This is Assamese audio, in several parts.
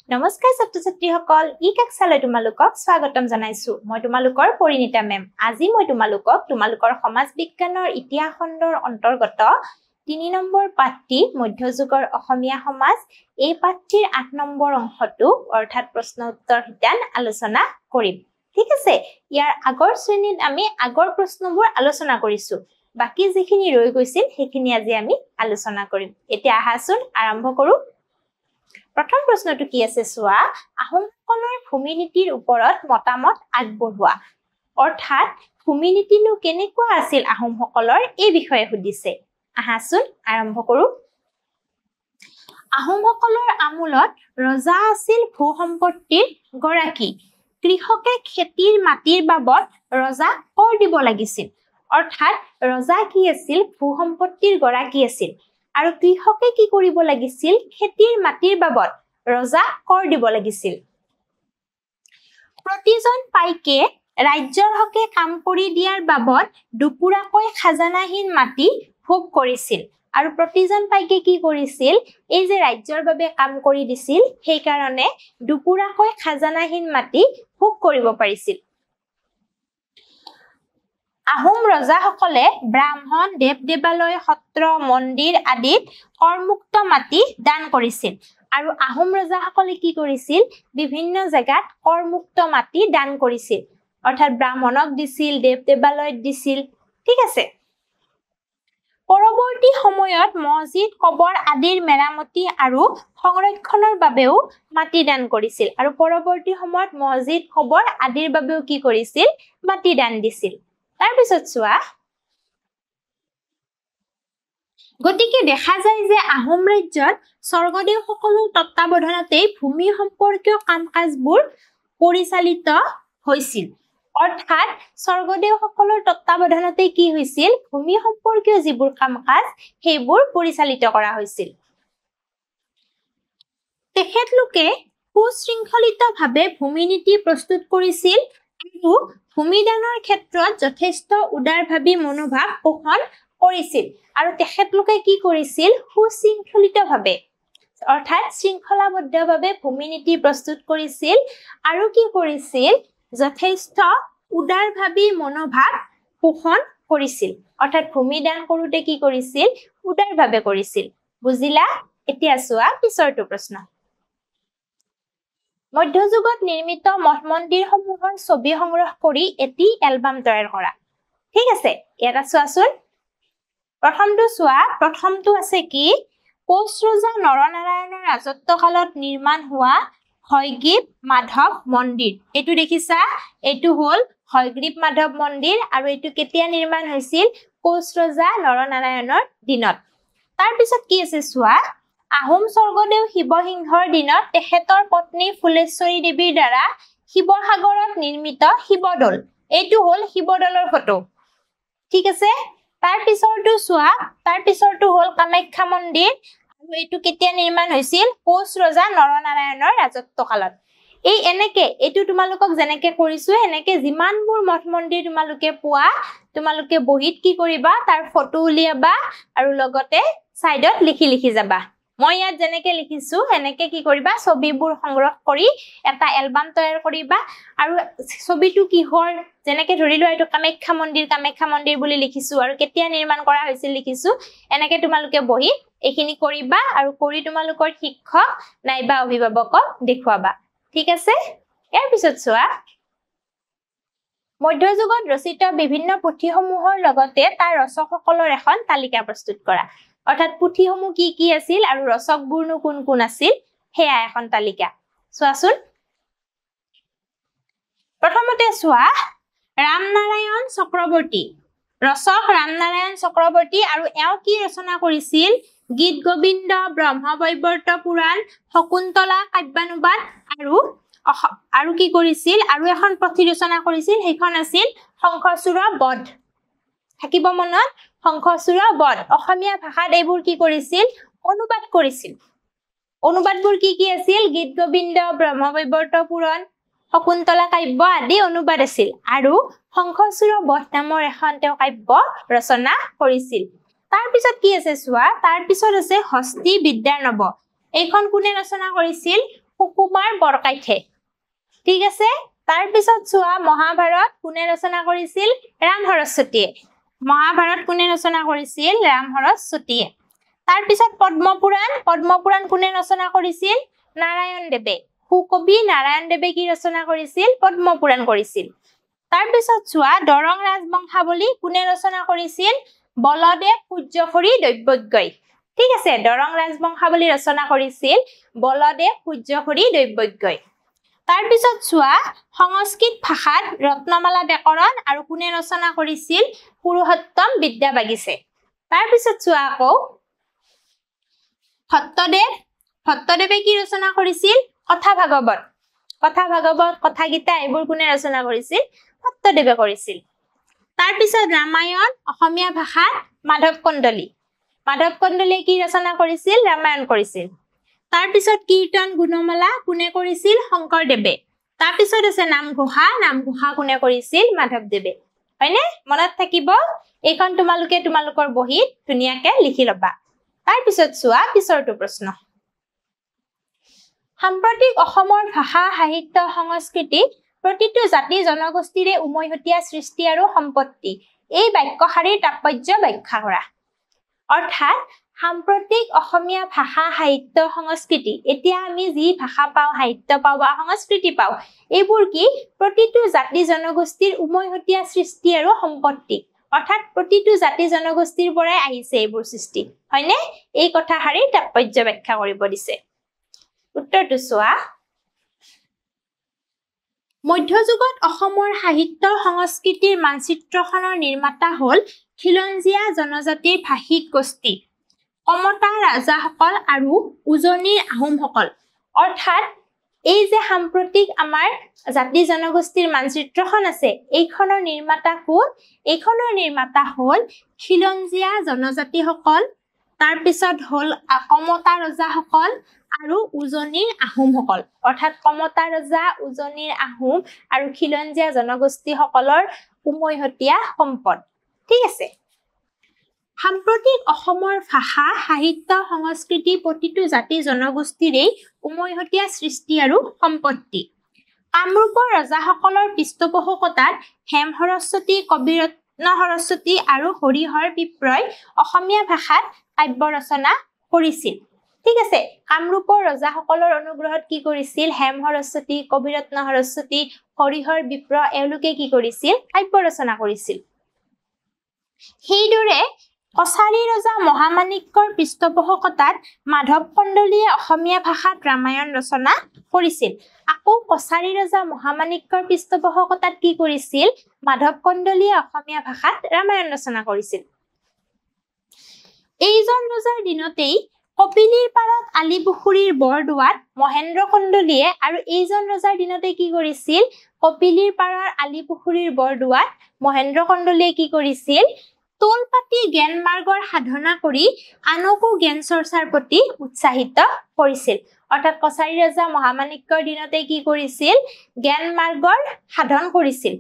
নমস্কাৰ ছাত্ৰ-ছাত্ৰীসকল ই কাকছালৈ তোমালোকক স্বাগতম জনাইছো মই তোমালোকৰ পৰিণীতা মেম আজি মই তোমালোকৰ সমাজ বিজ্ঞানৰ ইতিহাস খণ্ডৰ অন্তৰ্গত 3 নম্বৰ পাঠটি মধ্যযুগৰ অসমীয়া সমাজ এই পাঠটিৰ 8 নম্বৰ অংশটো অৰ্থাৎ প্ৰশ্ন উত্তৰ হিতান আলোচনা কৰিম ঠিক আছে ইয়াৰ আগৰ শ্ৰেণীত আমি আগৰ প্ৰশ্নবোৰ আলোচনা কৰিছো বাকি যিখিনি ৰৈ গৈছিল সেইখিনি আজি আমি আলোচনা কৰিম এতিয়া আহাচোন আৰম্ভ কৰো প্ৰথম প্ৰশ্নটো কি আছে সোৱা আহোমসকলৰ ভূমিনীতিৰ ওপৰত মতামত আগবঢ়োৱা অৰ্থাৎ ভূমিনীতিনো কেনেকুৱা আছিল আহোমসকলৰ এই বিষয়ে সুধিছে আহাচোন আৰম্ভ কৰো আহোমসকলৰ আমূলত ৰজা আছিল ভূ-সম্পত্তিৰ গৰাকী কৃষকে খেতিৰ মাটিৰ বাবদ ৰজা কৰ দিব লাগিছিল অৰ্থাৎ ৰজা কি আছিল ভূ-সম্পত্তিৰ গৰাকী আছিল আৰু কৃষকে কি কৰিব লাগিছিল খেতিৰ মাটিৰ বাবদ ৰজা কৰ দিব লাগিছিল প্ৰতিজন পাইকে ৰাজ্যৰ হকে কাম কৰি দিয়াৰ বাবদ দুপুৰাকৈ খাজানাহীন মাটি ভোগ কৰিছিল আৰু প্ৰতিজন পাইকে কি কৰিছিল এই যে ৰাজ্যৰ বাবে কাম কৰি দিছিল সেই কাৰণে দুপুৰাকৈ খাজানাহীন মাটি ভোগ কৰিব পাৰিছিল আহোম ৰজাসকলে ব্ৰাহ্মণ দেৱ-দেৱালয় সত্ৰ মন্দিৰ আদিত কৰমুক্ত মাটি দান কৰিছিল আৰু আহোম ৰজাসকলে কি কৰিছিল বিভিন্ন জায়গাত কৰমুক্ত মাটি দান কৰিছিল অৰ্থাৎ ব্ৰাহ্মণক দিছিল দেৱ-দেৱালয়ত দিছিল ঠিক আছে পৰৱৰ্তী সময়ত মছজিদ কবৰ আদিৰ মেৰামতি আৰু সংৰক্ষণৰ বাবেও মাটি দান কৰিছিল আৰু পৰৱৰ্তী সময়ত মছজিদ কবৰ আদিৰ বাবেও কি কৰিছিল মাটি দান দিছিল তাৰ পিছত চোৱা গতিকে দেখা যায় যে আহোম ৰাজ্যত স্বৰ্গদেউ সকলৰ তত্ত্বাৱধানতেই ভূমি সম্পৰ্কীয় কাম-কাজবোৰ পৰিচালিত হৈছিল অৰ্থাৎ স্বৰ্গদেউ সকলৰ তত্ত্বাৱধানতে কি হৈছিল ভূমি সম্পৰ্কীয় যিবোৰ কাম-কাজ সেইবোৰ পৰিচালিত কৰা হৈছিল তেখেতলোকে সুশৃংখলিতভাৱে ভূমিনীতি প্ৰস্তুত কৰিছিল আৰু ভূমিদানৰ ক্ষেত্ৰত যথেষ্ট উদাৰভাৱী মনোভাৱ পোষণ কৰিছিল আৰু তেখেতলোকে কি কৰিছিল সুশৃংখলিতভাৱে অৰ্থাৎ শৃংখলাবদ্ধভাৱে ভূমিনীতি প্ৰস্তুত কৰিছিল আৰু কি কৰিছিল যথেষ্ট উদাৰভাৱী মনোভাৱ পোষণ কৰিছিল অৰ্থাৎ ভূমিদান কৰোতে কি কৰিছিল উদাৰভাৱে কৰিছিল বুজিলা এতিয়া চোৱা পিছৰটো প্ৰশ্ন মধ্যযুগত নিৰ্মিত মঠ মন্দিৰসমূহৰ ছবি সংগ্ৰহ কৰি এটি এলবাম তৈয়াৰ কৰা ঠিক আছে এটা চোৱাচোন প্ৰথমটো আছে কি কোচ ৰজা নৰনাৰায়ণৰ ৰাজত্বকালত নিৰ্মাণ হোৱা হয়গ্ৰীৱ মাধৱ মন্দিৰ এইটো দেখিছা এইটো হল হয়গ্ৰীৱ মাধৱ মন্দিৰ আৰু এইটো কেতিয়া নিৰ্মাণ হৈছিল কোচ ৰজা নৰনাৰায়ণৰ দিনত তাৰ পিছত কি আছে চোৱা আহোম স্বৰ্গদেউ শিৱসিংহৰ দিনত তেখেতৰ পত্নী ফুলেশ্বৰী দেৱীৰ দ্বাৰা শিৱসাগৰত নিৰ্মিত শিৱদৌল এইটো হল শিৱদৌলৰ ফটো ঠিক আছে তাৰ পিছৰটো চোৱা তাৰ পিছৰটো হল কামাখ্যা মন্দিৰ আৰু এইটো কেতিয়া নিৰ্মাণ হৈছিল কোচ ৰজা নৰনাৰায়ণৰ ৰাজত্বকালত এই এনেকে এইটো তোমালোকক যেনেকে কৰিছো এনেকে যিমানবোৰ মঠ মন্দিৰ তোমালোকে পোৱা তোমালোকে বহিত কি কৰিবা তাৰ ফটো উলিয়াবা আৰু লগতে সাইডত লিখি যাবা মই ইয়াত যেনেকে লিখিছো এনেকে কি কৰিবা ছবিবোৰ সংগ্ৰহ কৰি এটা এলবাম তৈয়াৰ কৰিবা আৰু ছবিটো কি হল যেনেকে ধৰিলো এইটো কামাখ্যা মন্দিৰ বুলি লিখিছো আৰু কেতিয়া নিৰ্মাণ কৰা হৈছিল লিখিছো এনেকে তোমালোকে বহি এইখিনি কৰিবা আৰু কৰি তোমালোকৰ শিক্ষক নাইবা অভিভাৱকক দেখুৱাবা ঠিক আছে ইয়াৰ পিছত চোৱা মধ্যযুগত ৰচিত বিভিন্ন পুথিসমূহৰ লগতে তাৰ ৰচকসকলৰ এখন তালিকা প্ৰস্তুত কৰা অৰ্থাৎ পুথিসমূহ কি আছিল আৰু ৰচকবোৰনো কোন আছিল হেয়া এখন তালিকা চোৱাচোন প্ৰথমতে চোৱা ৰামনাৰায়ণ চক্ৰৱৰ্তী ৰচক ৰামনাৰায়ণ চক্ৰৱৰ্তী আৰু এওঁ কি ৰচনা কৰিছিল গীত গোবিন্দ ব্ৰহ্মবৈবৰ্ত পুৰাণ শকুন্তলা কাব্যানুবাদ আৰু কি কৰিছিল আৰু এখন পুথি ৰচনা কৰিছিল সেইখন আছিল শংখচূড় বধ থাকিব মনত শংখচূড় বধ অসমীয়া ভাষাত এইবোৰ কি কৰিছিল অনুবাদ কৰিছিল অনুবাদবোৰ কি আছিল গীত গোবিন্দ ব্ৰহ্মবৈবৰ্ত পুৰাণ শকুন্তলা কাব্য আদি অনুবাদ আছিল আৰু শংখচূড় বধ নামৰ এখন তেওঁ কাব্য ৰচনা কৰিছিল তাৰ পিছত কি আছে চোৱা তাৰ পিছত আছে হস্তি বিদ্যানব এইখন কোনে ৰচনা কৰিছিল সুকুমাৰ বৰকাইথে ঠিক আছে তাৰ পিছত চোৱা মহাভাৰত কোনে ৰচনা কৰিছিল ৰাম সৰস্বতীয়ে মহাভাৰত কোনে ৰচনা কৰিছিল ৰাম সৰস্বতীয়ে তাৰ পিছত পদ্মপুৰাণ কোনে ৰচনা কৰিছিল নাৰায়ণ দেৱে সুকবি নাৰায়ণ দেৱে কি ৰচনা কৰিছিল পদ্মপুৰাণ কৰিছিল তাৰ পিছত চোৱা দৰং ৰাজবংশাৱলী কোনে ৰচনা কৰিছিল বলদেৱ সূৰ্যফৰী দৈৱজ্ঞই ঠিক আছে দৰং ৰাজবংশাৱলী ৰচনা কৰিছিল বলদেৱ সূৰ্যফৰী দৈৱজ্ঞই তাৰ পিছত চোৱা সংস্কৃত ভাষাত ৰত্নমালা ব্যাকৰণ আৰু কোনে ৰচনা কৰিছিল পুৰুষোত্তম বিদ্যাবাগীছে তাৰ পিছত চোৱা আকৌ ভট্টদেৱে কি ৰচনা কৰিছিল কথা ভাগৱত কথা গীতা এইবোৰ কোনে ৰচনা কৰিছিল ভট্টদেৱে কৰিছিল তাৰ পিছত ৰামায়ণ অসমীয়া ভাষাত মাধৱ কন্দলীয়ে কি ৰচনা কৰিছিল ৰামায়ণ কৰিছিল তাৰ পিছত কীৰ্তন গুণমালা কোনে কৰিছিল শংকৰদেৱে তাৰ পিছত আছে নামঘোষা কোনে কৰিছিল মাধৱদেৱে হয়নে মনত থাকিব এইখন তোমালোকৰ বহিত ধুনীয়াকে লিখি লবা তাৰ পিছত চোৱা পিছৰটো প্ৰশ্ন সাম্প্ৰতিক অসমৰ ভাষা সাহিত্য সংস্কৃতি প্ৰতিটো জাতি জনগোষ্ঠীৰে উমৈহতীয়া সৃষ্টি আৰু সম্পত্তি এই বাক্যশাৰীৰ তাৎপৰ্য ব্যাখ্যা কৰা অৰ্থাৎ সাম্প্ৰতিক অসমীয়া ভাষা সাহিত্য সংস্কৃতি এতিয়া আমি যি ভাষা পাওঁ সাহিত্য পাওঁ বা সংস্কৃতি পাওঁ এইবোৰ কি প্ৰতিটো জাতি জনগোষ্ঠীৰ উমৈহতীয়া সৃষ্টি আৰু সম্পত্তি অৰ্থাৎ প্ৰতিটো জাতি জনগোষ্ঠীৰ পৰাই আহিছে এইবোৰ সৃষ্টি হয়নে এই কথাষাৰীৰ তাৎপৰ্য ব্যাখ্যা কৰিব দিছে উত্তৰটো চোৱা মধ্যযুগত অসমৰ সাহিত্য সংস্কৃতিৰ মানচিত্ৰখনৰ নিৰ্মাতা হ'ল খিলঞ্জীয়া জনজাতিৰ ভাষিক গোষ্ঠী কমতা ৰাজাসকল আৰু উজনিৰ আহোমসকল অৰ্থাৎ এই যে সাম্প্ৰতিক আমাৰ জাতি জনগোষ্ঠীৰ মানচিত্ৰখন আছে এইখনৰ নিৰ্মাতা কোন এইখনৰ নিৰ্মাতা হ'ল খিলঞ্জীয়া জনজাতিসকল তাৰ পিছত হ'ল কমতা ৰজাসকল আৰু উজনিৰ আহোমসকল অৰ্থাৎ কমতা ৰজা উজনিৰ আহোম আৰু খিলঞ্জীয়া জনগোষ্ঠীসকলৰ উমৈহতীয়া সম্পদ ঠিক আছে সাম্প্ৰতিক অসমৰ ভাষা সাহিত্য সংস্কৃতি প্ৰতিটো জাতি জনগোষ্ঠীৰে উমৈহতীয়া সৃষ্টি আৰু সম্পত্তি কামৰূপৰ ৰজাসকলৰ পৃষ্ঠপোষকতাত হেম সৰস্বতী কবিৰত্ন সৰস্বতী আৰু হৰিহৰ বিপ্ৰই অসমীয়া ভাষাত কাব্য ৰচনা কৰিছিল ঠিক আছে কামৰূপৰ ৰজাসকলৰ অনুগ্ৰহত কি কৰিছিল হেম সৰস্বতী কবিৰত্ন সৰস্বতী হৰিহৰ বিপ্ৰ এওঁলোকে কি কৰিছিল কাব্য ৰচনা কৰিছিল সেইদৰে কছাৰী ৰজা মহামাণিক্যৰ পৃষ্ঠপোষকতাত মাধৱ কন্দলীয়ে অসমীয়া ভাষাত ৰামায়ণ ৰচনা কৰিছিল আকৌ কছাৰী ৰজা মহামাণিক্যৰ পৃষ্ঠপোষকতাত কি কৰিছিল মাধৱ কন্দলীয়ে অসমীয়া ভাষাত ৰামায়ণ ৰচনা কৰিছিল এইজন ৰজাৰ দিনতেই কপিলীৰ পাৰত আলিপুখুৰীৰ বৰদোৱাত মহেন্দ্ৰ কন্দলীয়ে আৰু এইজন ৰজাৰ দিনতে কি কৰিছিল কপিলীৰ পাৰৰ আলিপুখুৰীৰ বৰদোৱাত মহেন্দ্ৰ কন্দলীয়ে কি কৰিছিল তোল পাতি জ্ঞান মাৰ্গৰ সাধনা কৰি আনকো জ্ঞান চৰ্চাৰ প্ৰতি উৎসাহিত কৰিছিল অৰ্থাৎ কছাৰী ৰজা মহামাণিক্যৰ দিনতে কি কৰিছিল জ্ঞান মাৰ্গৰ সাধন কৰিছিল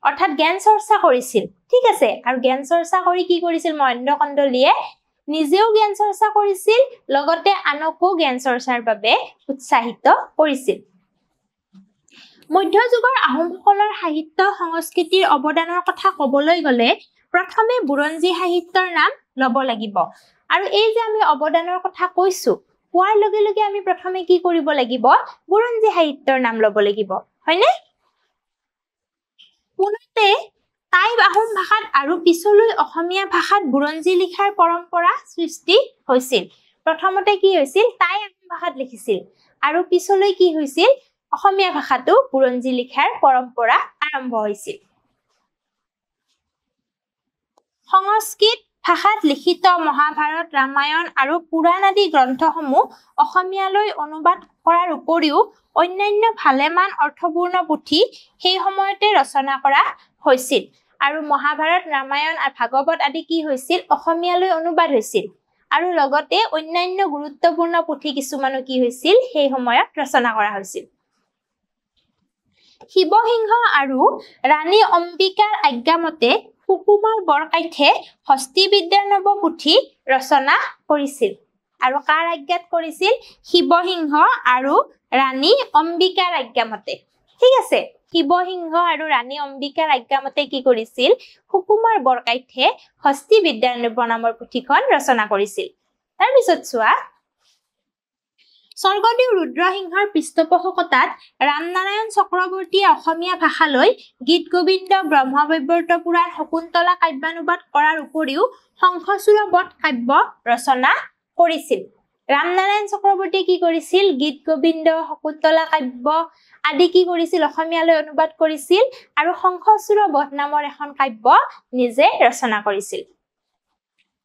অৰ্থাৎ জ্ঞান চৰ্চা কৰিছিল ঠিক আছে আৰু জ্ঞান চৰ্চা কৰি কি কৰিছিল মহেন্দ্ৰ কন্দলীয়ে নিজেও জ্ঞান চৰ্চা কৰিছিল লগতে আনকো জ্ঞান চৰ্চাৰ বাবে উৎসাহিত কৰিছিল মধ্যযুগৰ আহোমসকলৰ সাহিত্য সংস্কৃতিৰ অৱদানৰ কথা ক'বলৈ গ'লে প্ৰথমে বুৰঞ্জী সাহিত্যৰ নাম ল'ব লাগিব আৰু এই যে আমি অৱদানৰ কথা কৈছো কোৱাৰ লগে লগে আমি প্ৰথমে কি কৰিব লাগিব বুৰঞ্জী সাহিত্যৰ নাম ল'ব লাগিব হয়নে পুনতে টাই আহোম ভাষাত আৰু পিছলৈ অসমীয়া ভাষাত বুৰঞ্জী লিখাৰ পৰম্পৰা সৃষ্টি হৈছিল প্ৰথমতে কি হৈছিল টাই আহোম ভাষাত লিখিছিল আৰু পিছলৈ কি হৈছিল অসমীয়া ভাষাটো বুৰঞ্জী লিখাৰ পৰম্পৰা আৰম্ভ হৈছিল সংস্কৃত ভাষাত লিখিত মহাভাৰত ৰামায়ণ আৰু পুৰাণ আদি গ্ৰন্থসমূহ অসমীয়ালৈ অনুবাদ কৰাৰ উপৰিও অন্যান্য ভালেমান অৰ্থপূৰ্ণ পুথি সেই সময়তে ৰচনা কৰা হৈছিল আৰু মহাভাৰত ৰামায়ণ আৰু ভাগৱত আদি কি হৈছিল অসমীয়ালৈ অনুবাদ হৈছিল আৰু লগতে অন্যান্য গুৰুত্বপূৰ্ণ পুথি কিছুমানো কি হৈছিল সেই সময়ত ৰচনা কৰা হৈছিল শিৱসিংহ আৰু ৰাণী অম্বিকাৰ আজ্ঞামতে সুকুমাৰ বৰকাইথে হস্তিবিদ্যানব পুথি ৰচনা কৰিছিল আৰু কাৰ আজ্ঞাত কৰিছিল শিৱসিংহ আৰু ৰাণী অম্বিকাৰ আজ্ঞামতে ঠিক আছে শিৱসিংহ আৰু ৰাণী অম্বিকাৰ আজ্ঞামতে কি কৰিছিল সুকুমাৰ বৰকাইতে হস্তি বিদ্যানুব নামৰ পুথিখন ৰচনা কৰিছিল তাৰ পিছত চোৱা স্বৰ্গদেউ ৰুদ্ৰসিংহৰ পৃষ্ঠপোষকতাত ৰামনাৰায়ণ চক্ৰৱৰ্তীয়ে অসমীয়া ভাষালৈ গীত গোবিন্দ ব্ৰহ্মবৈবৰ্ত পুৰাণ শকুন্তলা কাব্যানুবাদ কৰাৰ উপৰিও শংখচূড় বধ কাব্য ৰচনা কৰিছিল ৰামনাৰায়ণ চক্ৰৱৰ্তীয়ে কি কৰিছিল গীত গোবিন্দ শকুন্তলা কাব্য আদি কি কৰিছিল অসমীয়ালৈ অনুবাদ কৰিছিল আৰু শংখচূড় বধ নামৰ এখন কাব্য নিজে ৰচনা কৰিছিল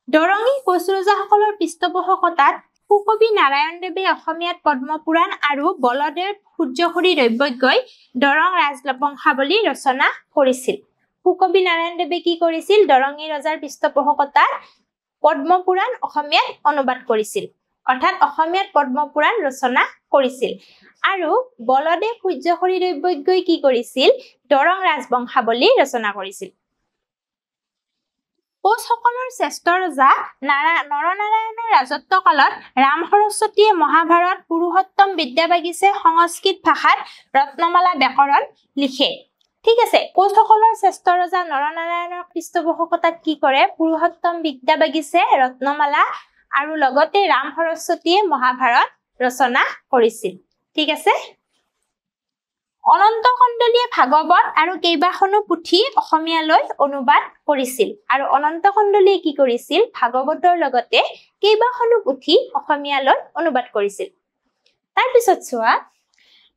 দৰঙী কোচৰজাসকলৰ পৃষ্ঠপোষকতাত সুকবি নাৰায়ণ দেৱে অসমীয়াত পদ্মপুৰাণ আৰু বলদেৱ সূৰ্যসুৰী দৈবজ্ঞই দৰং ৰাজবংশাৱলী ৰচনা কৰিছিল সুকবি নাৰায়ণ দেৱে কি কৰিছিল দৰঙী ৰজাৰ পৃষ্ঠপোষকতাত পদ্মপুৰাণ অসমীয়াত অনুবাদ কৰিছিল অৰ্থাৎ অসমীয়াত পদ্মপুৰাণ ৰচনা কৰিছিল আৰু বলদেৱ সূৰ্যসুৰী দৈবজ্ঞই কি কৰিছিল দৰং ৰাজবংশাৱলী ৰচনা কৰিছিল কোচসকলৰ শ্ৰেষ্ঠ ৰজা নৰনাৰায়ণৰ ৰাজত্ব কালত ৰাম সৰস্বতীয়ে মহাভাৰত পুৰুষোত্তম বিদ্যাবাগীছে সংস্কৃত ভাষাত ৰত্নমালা ব্যাকৰণ লিখে ঠিক আছে কোচসকলৰ শ্ৰেষ্ঠ ৰজা নৰনাৰায়ণৰ পৃষ্ঠপোষকতাত কি কৰে পুৰুষোত্তম বিদ্যাবাগীছে ৰত্নমালা আৰু লগতে ৰাম সৰস্বতীয়ে মহাভাৰত ৰচনা কৰিছিল ঠিক আছে অনন্ত কণ্ডলীয়ে ভাগৱত আৰু কেইবাখনো পুথি অসমীয়ালৈ অনুবাদ কৰিছিল আৰু অনন্ত কণ্ডলীয়ে কি কৰিছিল ভাগৱতৰ লগতে কেইবাখনো পুথি অসমীয়ালৈ অনুবাদ কৰিছিল তাৰ পিছত চোৱা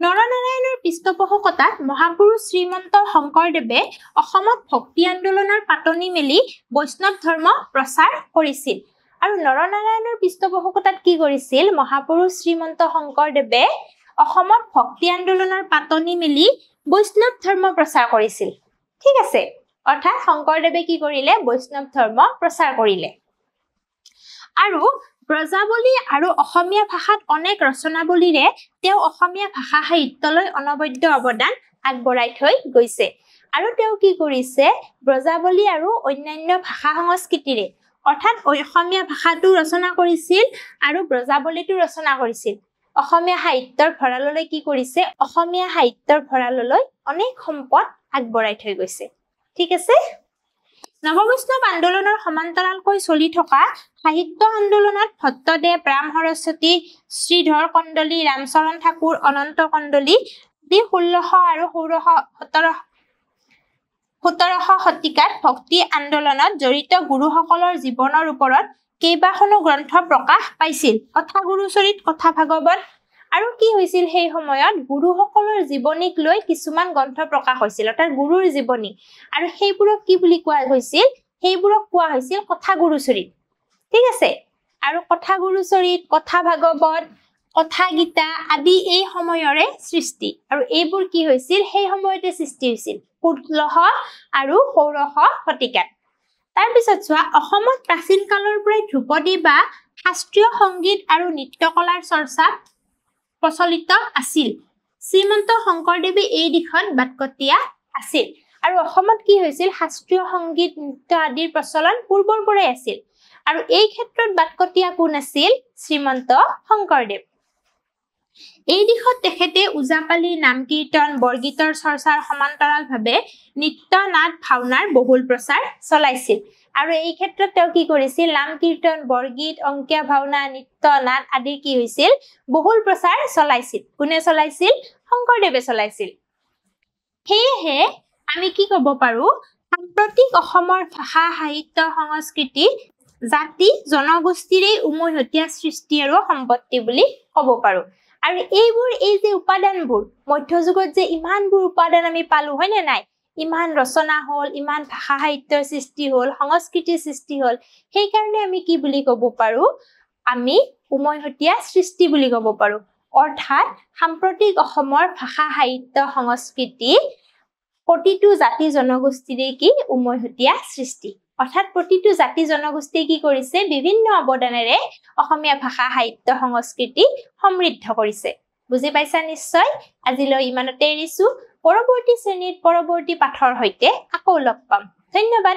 নৰনাৰায়ণৰ পৃষ্ঠপোষকতাত মহাপুৰুষ শ্ৰীমন্ত শংকৰদেৱে অসমত ভক্তি আন্দোলনৰ পাতনি মেলি বৈষ্ণৱ ধৰ্ম প্ৰচাৰ কৰিছিল আৰু নৰনাৰায়ণৰ পৃষ্ঠপোষকতাত কি কৰিছিল মহাপুৰুষ শ্ৰীমন্ত শংকৰদেৱে অসমত ভক্তি আন্দোলনৰ পাতনি মেলি বৈষ্ণৱ ধৰ্ম প্ৰচাৰ কৰিছিল ঠিক আছে অৰ্থাৎ শংকৰদেৱে কি কৰিলে বৈষ্ণৱ ধৰ্ম প্ৰচাৰ কৰিলে আৰু ব্ৰজাৱলী আৰু অসমীয়া ভাষাত অনেক ৰচনাৱলীৰে তেওঁ অসমীয়া ভাষা সাহিত্যলৈ অনবদ্য অৱদান আগবঢ়াই থৈ গৈছে আৰু তেওঁ কি কৰিছে ব্ৰজাৱলী আৰু অন্যান্য ভাষা সংস্কৃতিৰে অৰ্থাৎ অসমীয়া ভাষাটো ৰচনা কৰিছিল আৰু ব্ৰজাৱলীটো ৰচনা কৰিছিল অসমীয়া সাহিত্যৰ ভঁৰাললৈ কি কৰিছে অসমীয়া সাহিত্যৰ ভঁৰাললৈ অনেক সম্পদ আগবঢ়াই থৈ গৈছে ঠিক আছে নৱবৈষ্ণৱ আন্দোলনৰ সমান্তৰালকৈ চলি থকা সাহিত্য আন্দোলনত ভট্টদেৱ ৰাম সৰস্বতী শ্ৰীধৰ কণ্ডলী ৰামচৰণ ঠাকুৰ অনন্ত কণ্ডলী 1600 আৰু 1700 শতিকাত ভক্তি আন্দোলনত জড়িত গুৰুসকলৰ জীৱনৰ ওপৰত কেইবাখনো গ্ৰন্থ প্ৰকাশ পাইছিল কথা গুৰুচৰিত কথা ভাগৱত আৰু কি হৈছিল সেই সময়ত গুৰুসকলৰ জীৱনীক লৈ কিছুমান গ্ৰন্থ প্ৰকাশ হৈছিল অৰ্থাৎ গুৰুৰ জীৱনী আৰু সেইবোৰক কি বুলি কোৱা হৈছিল সেইবোৰক কোৱা হৈছিল কথা গুৰুচৰিত ঠিক আছে আৰু কথা গুৰুচৰিত কথা ভাগৱত কথা গীতা আদি এই সময়ৰে সৃষ্টি আৰু এইবোৰ কি হৈছিল সেই সময়তে সৃষ্টি হৈছিল 1600 আৰু 1600 শতিকাত তাৰ পিছত চোৱা অসমত প্ৰাচীন কালৰ পৰাই ধ্ৰুপদী বা শাস্ত্ৰীয় সংগীত আৰু নৃত্যকলাৰ চৰ্চা প্ৰচলিত আছিল শ্ৰীমন্ত শংকৰদেৱে এই দিশত বাটকটীয়া আছিল আৰু অসমত কি হৈছিল শাস্ত্ৰীয় সংগীত নৃত্য আদিৰ প্ৰচলন পূৰ্বৰ পৰাই আছিল আৰু এই ক্ষেত্ৰত বাটকটীয়া কোন আছিল শ্ৰীমন্ত শংকৰদেৱ এই দিশত তেখেতে ওজাপালি নাম কীৰ্তন বৰগীতৰ চৰ্চাৰ সমান্তৰালভাৱে নৃত্য নাট ভাওনাৰ বহুল প্ৰচাৰ চলাইছিল আৰু এই ক্ষেত্ৰত তেওঁ কি কৰিছিল নাম কীৰ্তন বৰগীত অংকীয়া ভাওনা নৃত্য নাট আদি কি হৈছিল বহুল প্ৰচাৰ চলাইছিল কোনে চলাইছিল শংকৰদেৱে চলাইছিল হেহে আমি কি ক'ব পাৰো সাম্প্ৰতিক অসমৰ ভাষা সাহিত্য সংস্কৃতি জাতি জনগোষ্ঠীৰে উমৈহতীয়া সৃষ্টি আৰু সম্পত্তি বুলি ক'ব পাৰো আৰু এইবোৰ এই যে উপাদানবোৰ মধ্যযুগত যে ইমানবোৰ উপাদান আমি পালো হয় নে নাই ইমান ৰচনা হল ইমান ভাষা সাহিত্যৰ সৃষ্টি হল সংস্কৃতিৰ সৃষ্টি হল সেই কাৰণে আমি কি বুলি ক'ব পাৰো আমি উমৈহতীয়া সৃষ্টি বুলি ক'ব পাৰো অৰ্থাৎ সাম্প্ৰতিক অসমৰ ভাষা সাহিত্য সংস্কৃতি প্ৰতিটো জাতি জনগোষ্ঠীৰে কি উমৈহতীয়া সৃষ্টি অৰ্থাৎ প্ৰতিটো জাতি জনগোষ্ঠীয়ে কি কৰিছে বিভিন্ন অৱদানেৰে অসমীয়া ভাষা সাহিত্য সংস্কৃতি সমৃদ্ধ কৰিছে বুজি পাইছা নিশ্চয় আজিলৈ ইমানতে এৰিছো পৰৱৰ্তী শ্ৰেণীত পৰৱৰ্তী পাঠৰ সৈতে আকৌ লগ পাম ধন্যবাদ